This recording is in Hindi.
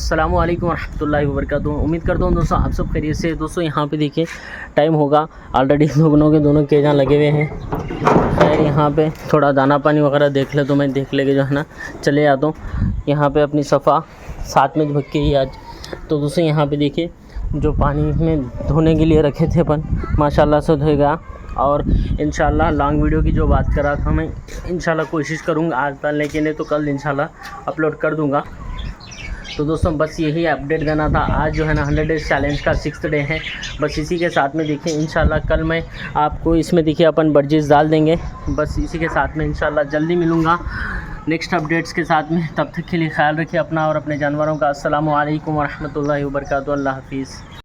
अस्सलामु अलैकुम रहमतुल्लाहि व बरकातुहू। उम्मीद करता हूँ दोस्तों आप सब खैरियत से। दोस्तों यहाँ पे देखिए टाइम होगा ऑलरेडी दोनों केजा लगे हुए हैं। खैर यहाँ पे थोड़ा दाना पानी वगैरह देख ले तो मैं देख लेके जो है ना चले आता हूँ। यहाँ पे अपनी सफ़ा साथ में झुक के ही आज तो दोस्तों यहाँ पे देखिए जो पानी में धोने के लिए रखे थे अपन माशाल्लाह से धो गया। और इंशाल्लाह लॉन्ग वीडियो की जो बात कर रहा था मैं इंशाल्लाह कोशिश करूँगा आज डालने के लिए, तो कल इंशाल्लाह अपलोड कर दूँगा। तो दोस्तों बस यही अपडेट देना था। आज जो है ना 100 डेज़ चैलेंज का 6th डे है। बस इसी के साथ में देखिए इंशाल्लाह कल मैं आपको इसमें देखिए अपन बर्जिस डाल देंगे। बस इसी के साथ में इंशाल्लाह जल्दी मिलूँगा नेक्स्ट अपडेट्स के साथ में। तब तक के लिए ख्याल रखिए अपना और अपने जानवरों का। अस्सलामु अलैकुम व रहमतुल्लाहि व बरकातुहू। अल्लाह हाफ़िज़।